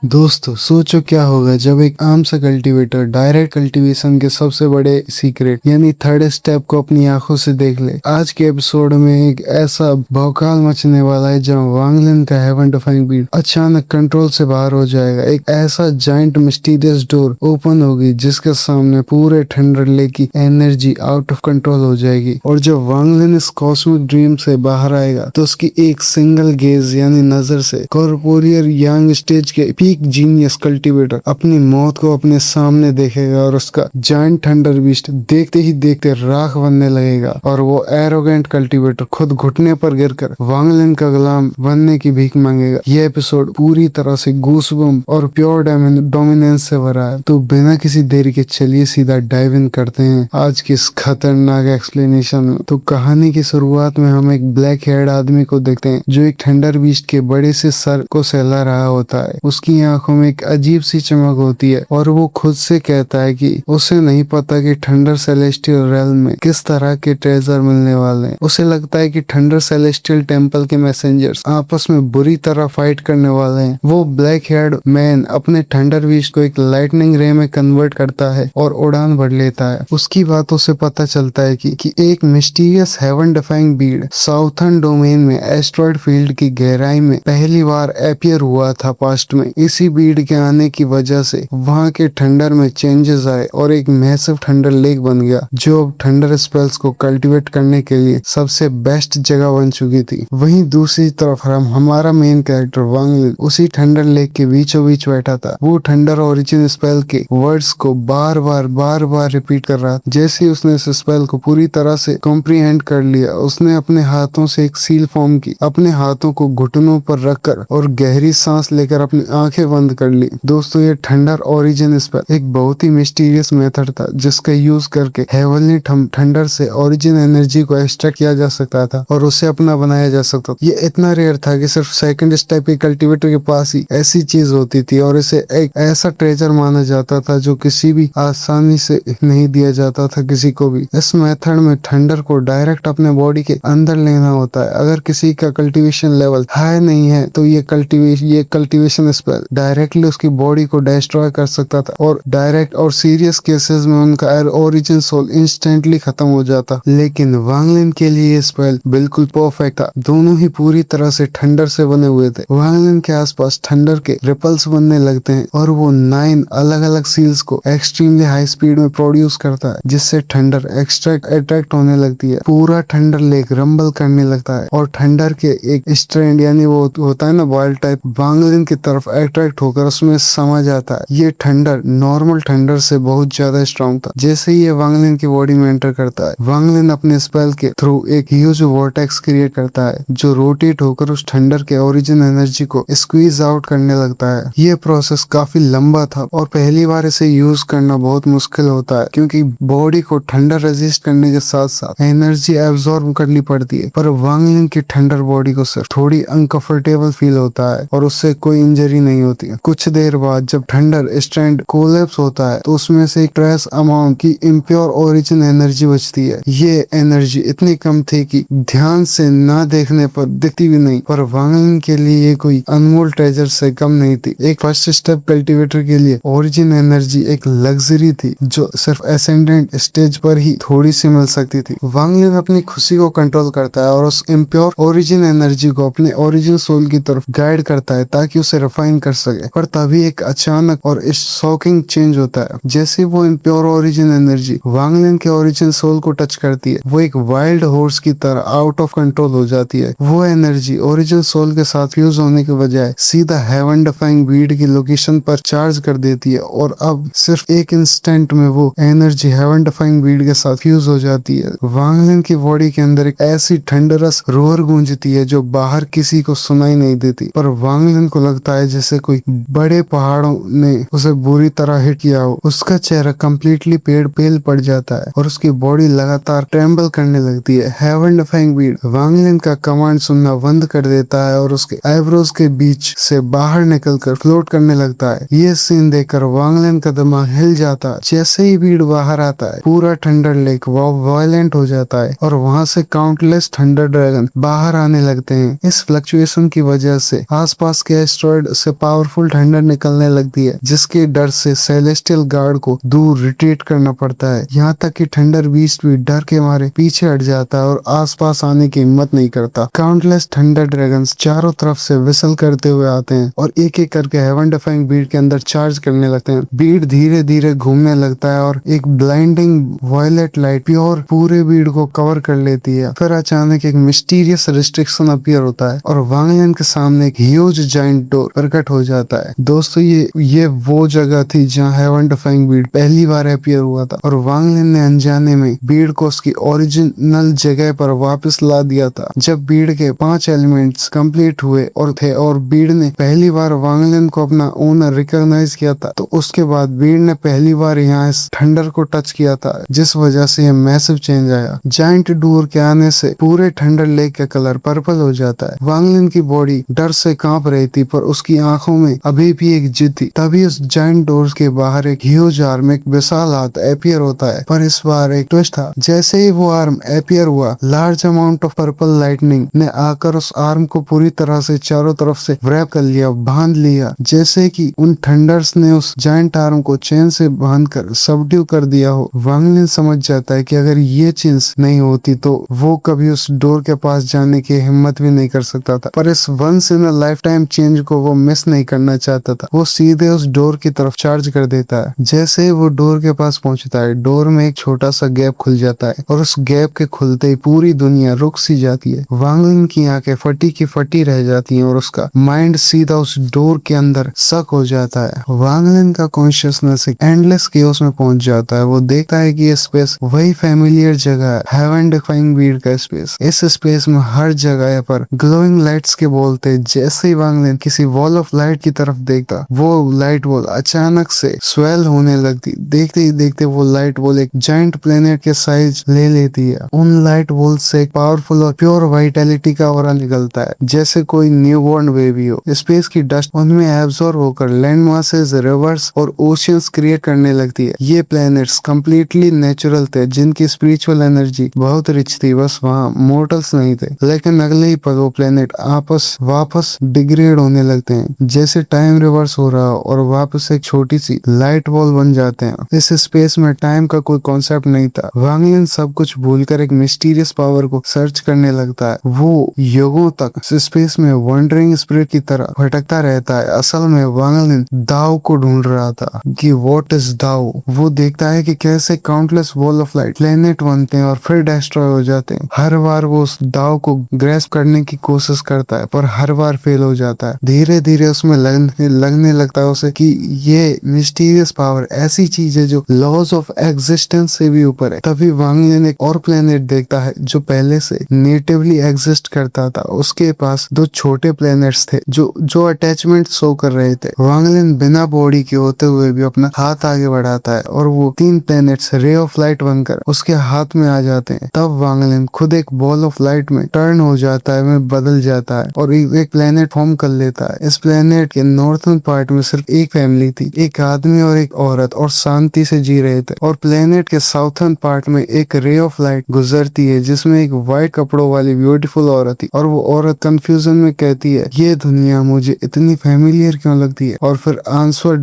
दोस्तों सोचो क्या होगा जब एक आम सा कल्टीवेटर डायरेक्ट कल्टीवेशन के सबसे बड़े सीक्रेट यानी थर्ड स्टेप को अपनी आंखों से देख ले। आज के एपिसोड में एक ऐसा भौकाल मचने वाला है जहां वांगलिन का हेवन डिफाइंग बीट अचानक कंट्रोल से बाहर हो जाएगा। एक ऐसा जाइंट मिस्टीरियस डोर ओपन होगी जिसके सामने पूरे थंडर लेक की एनर्जी आउट ऑफ कंट्रोल हो जाएगी। और जब वांगलिन इस कॉस्मिक ड्रीम से बाहर आएगा तो उसकी एक सिंगल गेज यानी नजर से कॉर्पोरियल यंग स्टेज के पीक जीनियस कल्टीवेटर अपनी मौत को अपने सामने देखेगा और उसका जायंट थंडर बीस्ट देखते ही देखते राख बनने लगेगा और वो एरोगेंट कल्टीवेटर खुद घुटने पर गिरकर वांगलिन का गुलाम बनने की भीख मांगेगा। यह एपिसोड पूरी तरह से गूसबम्प और प्योर डोमिनेंस से भरा है। तो बिना किसी देरी के चलिए सीधा डाइव इन करते हैं आज की इस खतरनाक एक्सप्लेनेशन में। तो कहानी की शुरुआत में हम एक ब्लैक हेयर्ड आदमी को देखते हैं जो एक थंडर बीस्ट के बड़े से सर को सहला रहा होता है। उसकी आंखों में एक अजीब सी चमक होती है और वो खुद से कहता है कि उसे नहीं पता कि थंडर सेलेस्टियल रेल्म में किस तरह के ट्रेजर मिलने वाले हैं। उसे लगता है कि थंडर सेलेस्टियल टेम्पल के मैसेंजर्स आपस में बुरी तरह फाइट करने वाले हैं। वो ब्लैक हेयर्ड मैन अपने थंडर बीस्ट को एक लाइटनिंग रे में कन्वर्ट करता है और उड़ान भर लेता है। उसकी बातों से पता चलता है कि एक mysterious heaven defying bead southern domain में एस्ट्रॉइड फील्ड की गहराई में पहली बार अपीयर हुआ था पास्ट में। इसी बीड के आने की वजह से वहां के थंडर में चेंजेस आए और एक मैसिव थंडर लेक बन गया जो अब थंडर स्पेल्स को कल्टीवेट करने के लिए सबसे बेस्ट जगह बन चुकी थी। वहीं दूसरी तरफ हमारा मेन कैरेक्टर वांगलिन उसी थंडर लेक के बीचों बीच बैठा था। वो थंडर ओरिजिन स्पेल के वर्ड्स को बार बार रिपीट कर रहा था। जैसे ही उसने इस स्पेल को पूरी तरह से कॉम्प्रीहेंड कर लिया उसने अपने हाथों से एक सील फॉर्म की, अपने हाथों को घुटनों पर रखकर और गहरी सांस लेकर अपनी आंखें बंद कर ली। दोस्तों ये थंडर ओरिजिन स्पेल एक बहुत ही मिस्टीरियस मेथड था जिसका यूज करके हेवनली थंडर से ओरिजिन एनर्जी को एक्सट्रैक्ट किया जा सकता था और उसे अपना बनाया जा सकता था। ये इतना रेयर था कि सिर्फ सेकंड स्टेप के कल्टीवेटर के पास ही ऐसी चीज होती थी और इसे एक ऐसा ट्रेजर माना जाता था जो किसी भी आसानी से नहीं दिया जाता था किसी को भी। इस मेथड में थंडर को डायरेक्ट अपने बॉडी के अंदर लेना होता है। अगर किसी का कल्टीवेशन लेवल हाई नहीं है तो ये कल्टीवेशन स्पेल डायरेक्टली उसकी बॉडी को डिस्ट्रॉय कर सकता था और डायरेक्ट और सीरियस केसेस में उनका ओरिजिन सोल इंस्टेंटली खत्म हो जाता। लेकिन वांगलिन के लिए ये स्पेल बिल्कुल परफेक्ट था। दोनों ही पूरी तरह से थंडर से बने हुए थे। वांगलिन के आसपास थंडर के रिपल्स बनने लगते हैं और वो 9 अलग अलग सील्स को एक्सट्रीमली हाई स्पीड में प्रोड्यूस करता है जिससे थंडर अट्रैक्ट होने लगती है। पूरा थंडर लेक रंबल करने लगता है और थंडर के एक स्ट्रेंड यानी वो होता है ना वाइल्ड टाइप वांगलिन की तरफ अट्रैक्ट होकर उसमें समा जाता है। ये थंडर नॉर्मल थंडर से बहुत ज्यादा स्ट्रॉन्ग था। जैसे ही ये वांगलिन की बॉडी में एंटर करता है वांगलिन अपने स्पेल के थ्रू एक ह्यूज वॉर्टेक्स क्रिएट करता है जो रोटेट होकर उस थंडर के ओरिजिन एनर्जी को स्क्वीज आउट करने लगता है। ये प्रोसेस काफी लंबा था और पहली बार इसे यूज करना बहुत मुश्किल होता है क्योंकि बॉडी को थंडर रेजिस्ट करने के साथ साथ एनर्जी एब्जॉर्ब करनी पड़ती है। पर वांगलिन की थंडर बॉडी को सिर्फ थोड़ी अनकंफर्टेबल फील होता है और उससे कोई इंजरी नहीं होती है। कुछ देर बाद जब थंडर स्ट्रैंड कोलैप्स होता है तो उसमें से एक ट्रेस अमाउंट की इम्प्योर ओरिजिन एनर्जी बचती है। ये एनर्जी इतनी कम थी कि ध्यान से ना देखने पर दिखती भी नहीं, पर वांगलिन के लिए ये कोई अनमोल ट्रेजर से कम नहीं थी। एक फर्स्ट स्टेप कल्टीवेटर के लिए ओरिजिन एनर्जी एक लग्जरी थी जो सिर्फ एसेंडेंट स्टेज पर ही थोड़ी सी मिल सकती थी। वांगलिन अपनी खुशी को कंट्रोल करता है और उस इम्प्योर ओरिजिन एनर्जी को अपने ओरिजिन सोल की तरफ गाइड करता है ताकि उसे रिफाइन कर सके। पर तभी एक अचानक और शॉकिंग चेंज होता है। जैसे वो इम्प्योर ओरिजिन एनर्जी वांगलिन के ओरिजिन सोल को टच करती है वो एक वाइल्ड हॉर्स की तरह आउट ऑफ कंट्रोल हो जाती है। वो एनर्जी ओरिजिन सोल के साथ फ्यूज होने के बजाय सीधा हेवन डिफाइंग बीड की लोकेशन पर चार्ज कर देती है और अब सिर्फ एक इंस्टेंट में वो एनर्जी हेवन डिफाइंग बीड के साथ फ्यूज हो जाती है। वांगलिन की बॉडी के अंदर एक ऐसी थंडरस रोर गूंजती है जो बाहर किसी को सुनाई नहीं देती, पर वांगलिन को लगता है जैसे कोई बड़े पहाड़ों ने उसे बुरी तरह हिट किया हो। उसका चेहरा कम्प्लीटली पेल पड़ जाता है और उसकी बॉडी लगातार ट्रेम्बल करने लगती है। हेवन डिफाइंग बीड वांगलिन का कमांड सुनना बंद कर देता है और उसके आईब्रोज के बीच से बाहर निकलकर फ्लोट करने लगता है। ये सीन देखकर वांगलिन का दिमाग हिल जाता है। जैसे ही बीड बाहर आता है पूरा थंडर लेक वायलेंट हो जाता है और वहां से काउंटलेस थंडर ड्रैगन बाहर आने लगते हैं। इस फ्लक्चुएशन की वजह से आसपास के एस्ट्रॉइड से पावरफुल थंडर निकलने लगती है, जिसके डर से सेलेस्टियल गार्ड को दूर रिट्रीट करना पड़ता है। यहाँ तक कि थंडर बीस्ट भी डर के मारे पीछे हट जाता है और आसपास आने की हिम्मत नहीं करता। काउंटलेस थंडर ड्रैगन्स चारों तरफ से विसल करते हुए आते हैं और एक एक करके हेवन डिफाइंग बीड के अंदर चार्ज करने लगते हैं। बीड धीरे धीरे घूमने लगता है और एक ब्लाइंडिंग वॉयलेट लाइट प्योर पूरे बीड को कवर कर लेती है। फिर अचानक एक मिस्टीरियस रिस्ट्रिक्शन अपीयर होता है और वांग लिन के सामने एक ह्यूज जाइंट डोर प्रकट हो जाता है। दोस्तों ये वो जगह थी जहाँ हेवन डिफाइंग बीड पहली बार अपीयर हुआ था और वांग लिन ने अनजाने में बीड को उसकी ओरिजिनल जगह पर वापस ला दिया था। जब बीड के 5 एलिमेंट्स कंप्लीट हुए और बीड ने पहली बार वांग लिन को अपना ओनर रिकॉग्नाइज किया था, तो उसके बाद बीड ने पहली बार यहाँ इस थंडर को टच किया था, जिस वजह से ये मैसिव चेंज आया। जाइंट डोर के आने से पूरे थंडर लेक का कलर पर्पल हो जाता है। वांग लिन की बॉडी डर से कांप रही थी, पर उसकी आंखों में अभी भी एक जिद थी। तभी उस जाइंट डोर के बाहर एक ह्यूज आर्म, एक विशाल हाथ अपीयर होता है, पर इस बार एक ट्विस्ट था। जैसे ही वो आर्म अपीयर हुआ, large amount of purple lightning ने आकर उस आर्म को पूरी तरह से चारों तरफ से व्रैप कर लिया, बांध लिया, जैसे कि उन थंडर्स ने उस जाइंट आर्म को चेन से बांधकर सबड्यू कर दिया हो। वांग लिन समझ जाता है कि अगर ये चेन्स नहीं होती तो वो कभी उस डोर के पास जाने की हिम्मत भी नहीं कर सकता था, पर इस once in a lifetime change को वो मिस नहीं करना चाहता था। वो सीधे उस डोर की तरफ चार्ज कर देता है। जैसे ही वो डोर के पास पहुंचता है, डोर में एक छोटा सा गैप खुल जाता है और उस गैप के खुलते ही पूरी दुनिया रुक सी जाती है। वांग लिन की आंखें फटी की फटी रह जाती हैं और उसका माइंड सीधा उस डोर के अंदर सक हो जाता है। वांग लिन का कॉन्शियसनेस एक एंडलेस केओस में पहुंच जाता है। वो देखता है कि ये स्पेस वही फैमिलियर जगह है, हेवन डिफाइंग बीड का स्पेस। इस स्पेस में हर जगह पर ग्लोइंग लाइट्स के बॉल थे। जैसे ही वांग लिन किसी वॉल ऑफ लाइट की तरफ देखता, वो लाइट बॉल अचानक से स्वेल होने लगती। देखते ही देखते वो लाइट बॉल एक जाइंट प्लेनेट के साइज ले लेती है। उन लाइट बॉल से एक पावरफुल और प्योर वाइटैलिटी का ऑरा निकलता है, जैसे कोई न्यूबॉर्न बेबी हो। स्पेस की डस्ट उनमें एब्सॉर्ब होकर लैंड मासेस, रिवर्स और ओशियंस क्रिएट करने लगती है। ये प्लैनेट्स कंप्लीटली नेचुरल थे, जिनकी स्पिरिचुअल एनर्जी बहुत रिच थी, बस वहाँ मोर्टल्स नहीं थे। लेकिन अगले ही पल वो प्लैनेट वापस डिग्रेड होने लगते हैं, जैसे टाइम रिवर्स हो रहा हो, और वापस एक छोटी सी लाइट बॉल बन जाते हैं। इस स्पेस में टाइम का कोई कॉन्सेप्ट नहीं था। वांग लिन सब कुछ भूलकर एक मिस्टीरियस पावर को सर्च करने लगता है। वो युगों तक स्पेस में वंडरिंग स्पिरिट की तरह भटकता रहता है। असल में वांग लिन दाओ को ढूंढ रहा था कि व्हाट इज दाओ। वो देखता है कि कैसे countless wall of light planet बनते हैं और फिर डिस्ट्रॉय हो जाते हैं। हर बार वो उस दाओ को ग्रैस्प करने की कोशिश करता है, पर हर बार फेल हो जाता है। धीरे धीरे उसमें लगने लगता है उसे कि ये मिस्टीरियस पावर ऐसी चीज है जो लॉज ऑफ एग्जिस्टेंस से भी ऊपर है। तभी वांग लिन एक और प्लेनेट देखता है जो पहले से नेटिवली एग्जिस्ट करता था। उसके पास 2 छोटे प्लेनेट्स थे जो अटैचमेंट शो कर रहे थे। वांग लिन बिना बॉडी के होते हुए भी अपना हाथ आगे बढ़ाता है और वो 3 प्लेनेट्स रे ऑफ लाइट बनकर उसके हाथ में आ जाते हैं। तब वांग लिन खुद एक बॉल ऑफ लाइट में टर्न हो जाता है, में बदल जाता है और एक प्लेनेट फॉर्म कर लेता है। इस प्लेनेट के नॉर्थर्न पार्ट में सिर्फ एक फैमिली थी, एक आदमी और एक औरत, और शांति से जी रहे थे। और प्लेनेट के साउथर्न पार्ट में एक रे ऑफ लाइट गुजरती है, जिसमें एक व्हाइट कपड़ों वाली ब्यूटीफुल औरत थी, और वो औरत कंफ्यूजन में कहती है, ये दुनिया मुझे इतनी फैमिलियर क्यों लगती है। और फिर आंसर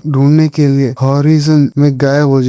ढूंढने के लिए ओरिजिन में गायब हो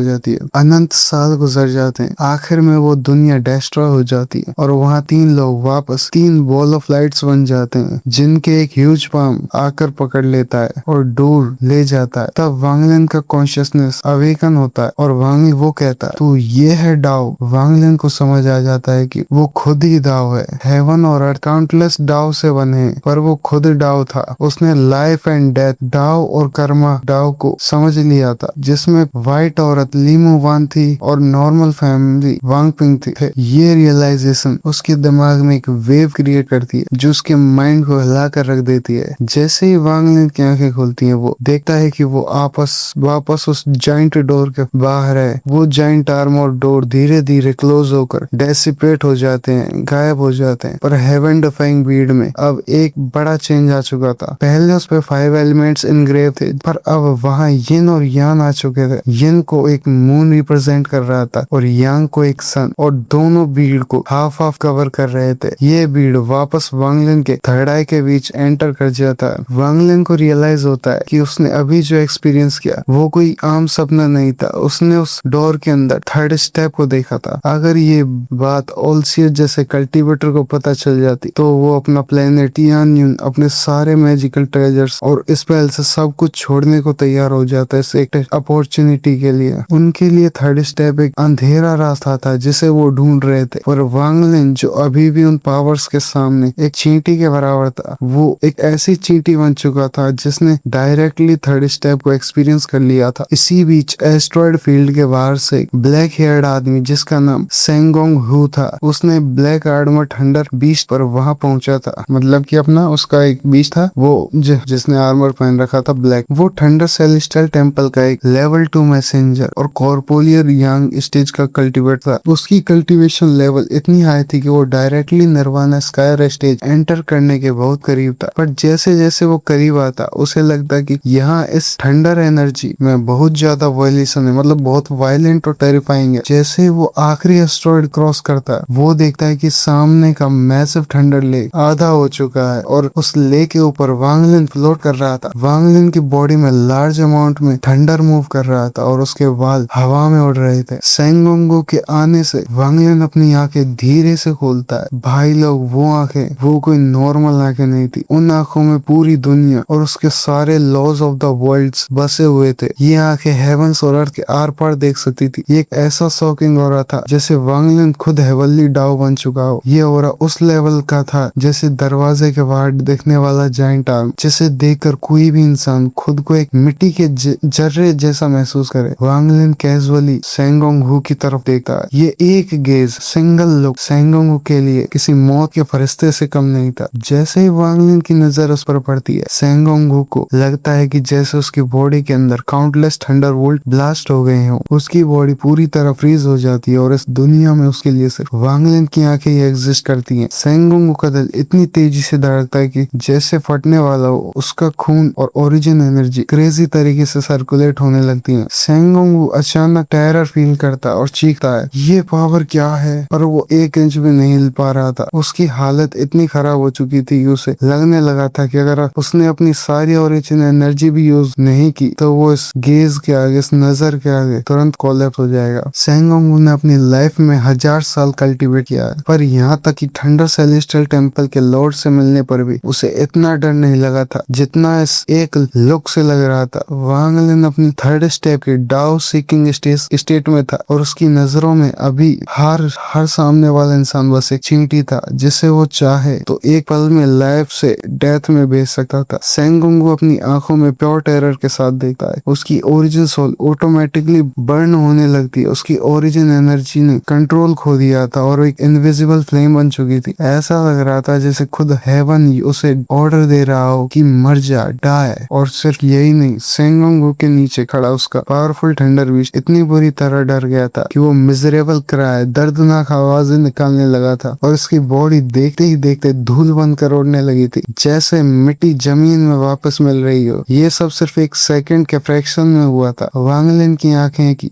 जाती है। अनंत साल गुजर जाते हैं। आखिर में वो दुनिया डिस्ट्रॉय हो जाती है और वहाँ 3 लोग वापस 3 बॉल ऑफ लाइट्स बन जाते हैं, जिनके एक ह्यूज पाम आकर पकड़ लेता है और दूर ले जाता है। तब वांग लिन का कॉन्शियसनेस अवेकन होता है और वांग वो कहता है, तू ये है डाओ। वांग लिन को समझ आ जाता है कि वो खुद ही दाओ है। हेवन और अर्थ काउंटलेस डाओ से बने हैं, पर वो खुद डाओ था। उसने लाइफ एंड डेथ, डाओ और कर्मा डाओ को समझ लिया था, जिसमें व्हाइट औरत लीमू वान थी और नॉर्मल फैमिली वांग पिंग थी। ये रियलाइजेशन उसके दिमाग में एक वेव क्रिएट करती है, जो उसके माइंड को हिला कर रख देती है। जैसे ही वांग लिन की आंखें खुलती हैं, वो देखता है कि वो वापस उस जाइंट डोर के बाहर है। वो जाइंट आर्म और डोर धीरे धीरे क्लोज होकर डेसिपेट हो जाते हैं, गायब हो जाते हैं। पर हेवन डिफाइंग बीड में अब एक बड़ा चेंज आ चुका था। पहले उस पे 5 एलिमेंट्स इनग्रेव थे, पर अब वहाँ यिन और यांग आ चुके थे। यिन को एक मून रिप्रेजेंट कर रहा था और यांग को एक सन, और दोनों बीड को हाफ कवर कर रहे थे। ये बीड वापस वांग लिन के थर्ड आई के बीच एंटर कर जाता है। वांग लिन को रियलाइज होता है कि उसने अभी जो एक्सपीरियंस किया वो कोई आम सपना नहीं था, उसने उस डोर के अंदर थर्ड स्टेप को देखा था। अगर ये बात ओल्सियस जैसे कल्टीवेटर को पता चल जाती तो वो अपना प्लेनेट टियान्यून, अपने सारे मैजिकल ट्रेजर्स और स्पेल से सब कुछ छोड़ने को तैयार हो जाता है इस एक अपॉर्चुनिटी के लिए। उनके लिए थर्ड स्टेप एक अंधेरा रास्ता था जिसे वो ढूंढ रहे थे, पर वांग लिन जो अभी भी उन पावर्स के सामने एक चींटी के बराबर था, वो एक ऐसी चींटी बन चुका था जिसने डायरेक्टली थर्ड स्टेप को एक्सपीरियंस कर लिया था। इसी बीच एस्ट्रॉयड फील्ड के बाहर से एक ब्लैक हेयर्ड आदमी जिसका नाम सेंगोंग हु था, उसने ब्लैक आर्मर थंडर बीस्ट पर वहां पहुंचा था। मतलब कि अपना उसका एक बीस्ट था वो जिसने आर्मर पहन रखा था ब्लैक। वो थंडर सेलेस्टियल टेंपल का एक लेवल 2 मैसेंजर और कॉर्पोलियर यांग स्टेज का कल्टीवेट था। उसकी कल्टीवेशन लेवल इतनी हाई थी कि वो directly nirvana square stage enter करने के बहुत करीब था, पर जैसे जैसे वो करीब आता उसे लगता कि यहाँ इस थंडर एनर्जी में बहुत ज्यादा वायलेशन है, मतलब बहुत वायलेंट और टेरिफाइंग है। जैसे वो आखिरी एस्ट्रॉयड क्रॉस करता है वो देखता है कि सामने का मैसिव थंडर लेक आधा हो चुका है और उस लेक के ऊपर वांग लिन फ्लोट कर रहा था। वांग लिन की बॉडी में लार्ज अमाउंट में थंडर मूव कर रहा था और उसके बाल हवा में उड़ रहे थे। सेंगोंगो के आने से वांग लिन अपनी आंखें धीरे से खोलता है। भाई लोग, वो आंखें वो कोई नॉर्मल आंखें नहीं थी, उन आंखों में पूरी दुनिया और उसके सारे लॉज ऑफ द वर्ल्ड्स बसे हुए थे। ये आंखें हेवंस और अर्थ के आर पार देख सकती थी। ये एक ऐसा शॉकिंग ऑरा था जैसे वांग लिन खुद हेवनली डाओ बन चुका हो। ये ऑरा उस लेवल का था जैसे दरवाजे के बाहर दिखने वाला जाइंट आर्म, जिसे देखकर कोई भी इंसान खुद को एक मिट्टी के जर्रे जैसा महसूस करे। वांग लिन कैजुअली सेंगोंग हु की तरफ देखता है। ये एक गेज, सिंगल लुक सेंगोंग हु के लिए किसी मौत के फरिश्ते से कम नहीं था। जैसे ही वांग लिन की नजर उस पर पड़ती है, सेंगोंग हु को लगता है कि जैसे उसकी बॉडी के अंदर काउंटलेस थंडरबोल्ट ब्लास्ट हो गए हों। उसकी बॉडी पूरी तरह फ्रीज हो जाती है और इस दुनिया में उसके लिए सिर्फ वांग लिन की आंखें ही एग्जिस्ट करती हैं। सेंगोंग हु का दिल इतनी तेजी से धड़कता है कि जैसे फटने वाला हो। उसका खून और ओरिजिन एनर्जी क्रेजी तरीके से सर्कुलेट होने लगती है। सेंगोंग हु अचानक टेरर फील करता और चीखता है, ये पावर क्या है? पर वो एक इंच भी नहीं हिल पा रहा था। उसकी हालत इतनी खराब हो चुकी थी कि उसे लगने लगा था कि अगर उसने अपनी सारी ओरिजिन एनर्जी भी यूज नहीं की तो वो इस गेज के आगे, इस नजर के आगे तुरंत कोलैप्स हो जाएगा। सेंगोंग हु ने अपनी लाइफ में 1000 साल कल्टीवेट किया है, पर यहाँ तक कि थंडर सेलेस्टियल टेंपल के लॉर्ड से मिलने पर भी उसे इतना डर नहीं लगा था जितना इस एक लुक से लग रहा था। वांग लिन अपनी थर्ड स्टेप के डाउ सीकिंग स्टेट में था और उसकी नजरों में अभी हर सामने वाला इंसान बस एक चींटी था जिसे वो चाहे तो एक पल में लाइफ से डेथ में भेज सकता था। सेंगोंग हु अपनी आंखों में प्योर टेरर के साथ देखता है। उसकी ओरिजिन सोल ऑटोमेटिकली बर्न होने लगती है। उसकी ओरिजिन एनर्जी ने कंट्रोल खो दिया था और एक इनविजिबल फ्लेम बन चुकी थी। ऐसा लग रहा था जैसे खुद हेवन उसे ऑर्डर दे रहा हो कि मर जा, डाई। और सिर्फ यही नहीं, सेंगोंग हु के नीचे खड़ा उसका पावरफुल थंडर बीस्ट इतनी बुरी तरह डर गया था कि वो मिजरेबल क्राई, दर्दनाक आवाजें निकालने लगा था और उसकी बॉडी देखते ही देखते धूल बनकर उड़ने लगी थी, जैसे मिट्टी जमीन में वापस मिल रही हो। ये सब सिर्फ एक सेकंड के फ्रैक्शन में हुआ था। वांग लिन की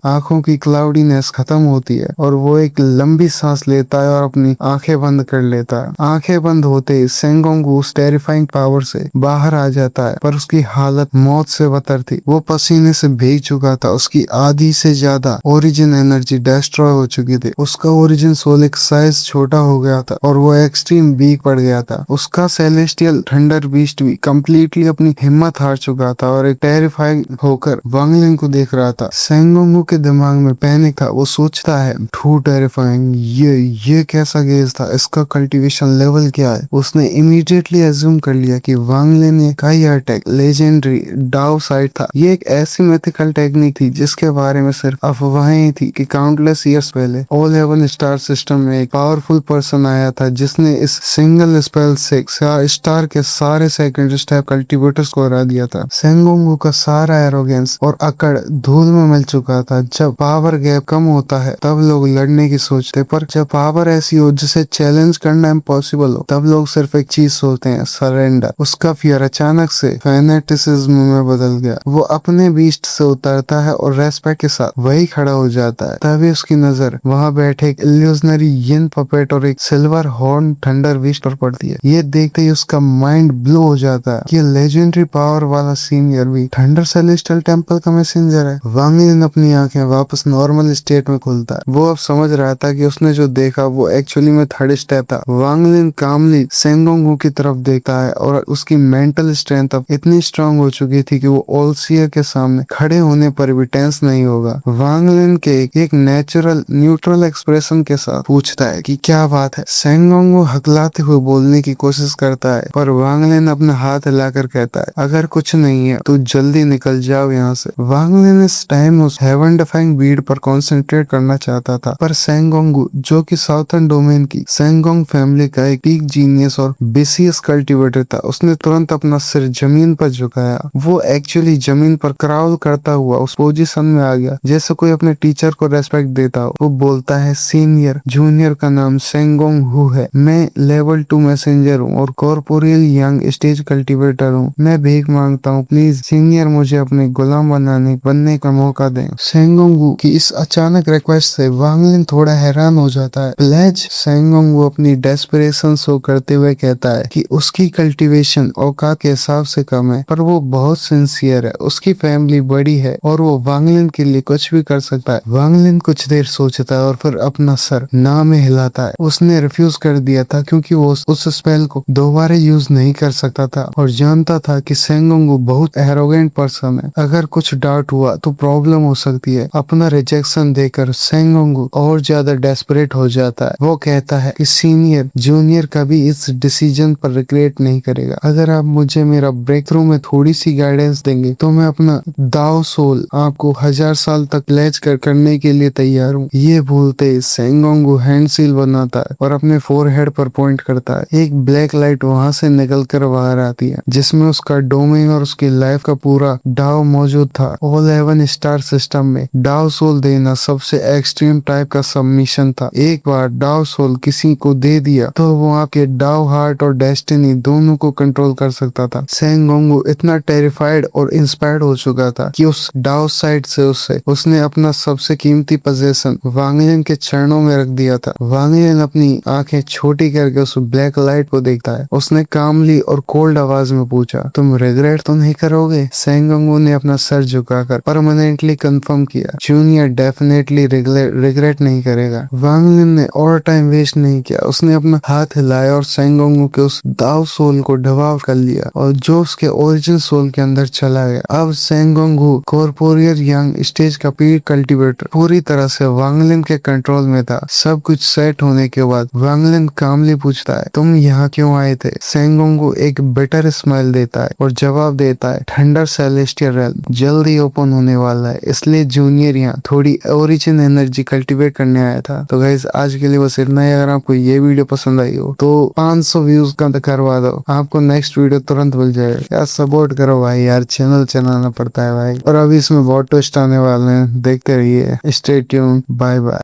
आंखों की क्लाउडीनेस खत्म होती है और वो एक लंबी सांस लेता है और अपनी आंखें बंद कर लेता है। आंखें बंद होते ही सेंगोंग हु उस टेरिफाइंग पावर से बाहर आ जाता है, पर उसकी हालत मौत से बदतर थी। वो पसीने से भीग चुका था। उसकी आधी से ज्यादा ओरिजिन एनर्जी डिस्ट्रॉय हो चुकी थी। उसका ओरिजिन सोल एक साइज छोटा हो गया था और वो एक्सट्रीम वीक पड़ गया था। उसका सेलेस्टियल थंडर बीस्ट भी कम्प्लीटली अपनी हिम्मत हार चुका था और एक टेरिफाइंग होकर वांग लिन को देख रहा था। सेंगोंग हु के दिमाग में पैनिक था। वो सोचता है, टू टेरिफाइंग, ये कैसा गेज था? इसका कल्टीवेशन लेवल क्या है? उसने इमीडिएटली एज्यूम कर लिया कि वांग लिन एक हाई अटैक लेजेंडरी डाउ साइट था। ये एक ऐसी मिथिकल टेक्निक थी जिसके बारे में सिर्फ अफवाहें थी कि काउंटलेस ईयर्स पहले ऑल हेवन स्टार सिस्टम में एक पावरफुल पर्सन आया था जिसने इस सिंगल स्पेल से स्टार के सारे सेकंड स्टेप कल्टीवेटर्स को हरा दिया था। सेंगोंग हु का सारा एरोगेंस और अकड़ धूल में मिल चुका था। जब पावर गैप कम होता है तब लोग लड़ने की सोचते, पर जब पावर ऐसी हो जिसे चैलेंज करना इम्पॉसिबल हो तब लोग सिर्फ एक चीज सोचते हैं, सरेंडर। उसका फियर अचानक से फैनेटिसिज्म में बदल गया। वो अपने बीस्ट से उतरता है और रेस्पेक्ट के साथ वही खड़ा हो जाता है। तभी उसकी नजर वहां बैठे एक इल्यूजनरी यिन पपेट और एक सिल्वर हॉर्न थंडर बीस्ट पर पड़ती है। ये देखते ही उसका का माइंड ब्लो हो जाता है कि लेजेंडरी पावर वाला सीनियर भी थंडर सेलेस्टियल टेंपल का मैसेंजर है। वांग लिन अपनी आंखें वापस नॉर्मल स्टेट में खुलता है। वो अब समझ रहा था कि उसने जो देखा वो एक्चुअली में थर्ड स्टेप था। वांग लिन कामली सेंगोंग की तरफ देखता है और उसकी मेंटल स्ट्रेंथ अब इतनी स्ट्रांग हो चुकी थी कि वो ऑलसियर के सामने खड़े होने पर भी टेंस नहीं होगा। वांग लिन के एक नेचुरल न्यूट्रल एक्सप्रेशन के साथ पूछता है कि क्या बात है। सेंगोंग हकलाते हुए बोलने की कोशिश करता है पर वांग लिन अपना हाथ हिलाकर कहता है अगर कुछ नहीं है तो जल्दी निकल जाओ यहाँ से। वांग लिन इस टाइम उस हेवन डिफाइंग बीड पर कंसंट्रेट करना चाहता था पर सेंगोंग जो कि साउथर्न डोमेन की सेंगोंग फैमिली का एक पीक जीनियस और बेसियस कल्टीवेटर था, उसने तुरंत अपना सिर जमीन पर झुकाया। वो एक्चुअली जमीन पर क्राउल करता हुआ उस पोजीशन में आ गया जैसे कोई अपने टीचर को रेस्पेक्ट देता हो। वो बोलता है सीनियर, जूनियर का नाम सेंगोंग हु है। मैं लेवल 2 मैसेंजर हूँ और कॉर्पोरियल यंग स्टेज कल्टीवेटर हूँ। मैं भीख मांगता हूँ, प्लीज सीनियर मुझे अपने गुलाम बनने का मौका दें। सेंगोंग की इस अचानक रिक्वेस्ट से वांग लिन थोड़ा हैरान हो जाता है। प्लेज, सेंगोंग अपनी डेस्परेशन शो करते हुए कहता है कि उसकी कल्टीवेशन औकात के हिसाब से कम है पर वो बहुत सिंसियर है। उसकी फैमिली बड़ी है और वो वांग लिन के लिए कुछ भी कर सकता है। वांग लिन कुछ देर सोचता है और फिर अपना सर ना में हिलाता है। उसने रिफ्यूज कर दिया था क्योंकि वो उस स्पेल को दोबारा यूज नहीं कर सकता था और जानता था कि सेंगोंग बहुत एरोगेंट पर्सन है। अगर कुछ डाउट हुआ तो प्रॉब्लम हो सकती है। अपना रिजेक्शन देकर सेंगोंग और ज्यादा डेस्परेट हो जाता है। वो कहता है कि सीनियर, जूनियर कभी इस डिसीजन पर रिग्रेट नहीं करेगा। अगर आप मुझे मेरा ब्रेक थ्रू में थोड़ी सी गाइडेंस देंगे तो मैं अपना दाओ सोल आपको 1000 साल तक प्लेज करने के लिए तैयार हूँ। ये बोलते सेंगोंग हैंड सील बनाता है और अपने फोरहेड पर पॉइंट करता है। एक ब्लैक लाइट वहां से निकल कर बाहर आती है जिसमें उसका डोमेन और उसकी लाइफ का पूरा डाओ मौजूद था। ऑल 11 स्टार सिस्टम में डाओ सोल देना सबसे एक्सट्रीम टाइप का सबमिशन था। एक बार डाओ सोल किसी को दे दिया तो वो आपके डाओ हार्ट और डेस्टिनी दोनों को कंट्रोल कर सकता था। सेंगोंग इतना टेरिफाइड और इंस्पायर्ड हो चुका था कि उस डाओ साइड से उसने अपना सबसे कीमती पोजेशन वांग लिन के चरणों में रख दिया था। वांग लिन अपनी आंखें छोटी करके उस ब्लैक लाइट को देखता है। उसने कामली और कोल्ड आवाज में पूछा, तुम रिग्रेट तो नहीं करोगे? सेंगोंग ने अपना सर झुकाकर परमानेंटली कंफर्म किया, जूनियर डेफिनेटली रिग्रेट नहीं करेगा। वांग लिन ने और टाइम वेस्ट नहीं किया। उसने अपना हाथ हिलाया और सेंगोंग के उस दाव सोल को ढवाव कर लिया और जो उसके ओरिजिन सोल के अंदर चला गया। अब सेंगोंग कॉर्पोरियल यंग स्टेज का पीक कल्टीवेटर पूरी तरह से वांग लिन के कंट्रोल में था। सब कुछ सेट होने के बाद वांग लिन कामली पूछता है, तुम यहाँ क्यों आए थे? सेंगोंग एक बेटर स्माइल देता है और जवाब देता है, थंडर सेलेस्टियल रेल्म जल्दी ओपन होने वाला है, इसलिए जूनियर यहाँ थोड़ी ओरिजिन एनर्जी कल्टीवेट करने आया था। तो गाइस आज के लिए बस इतना ही। अगर आपको ये वीडियो पसंद आई हो तो 500 व्यूज का करवा दो, आपको नेक्स्ट वीडियो तुरंत मिल जाएगा। यार सपोर्ट करो भाई, यार चैनल चलाना पड़ता है भाई। और अभी इसमें बहुत ट्विस्ट आने वाले हैं, देखते रहिए। Stay tuned, bye bye.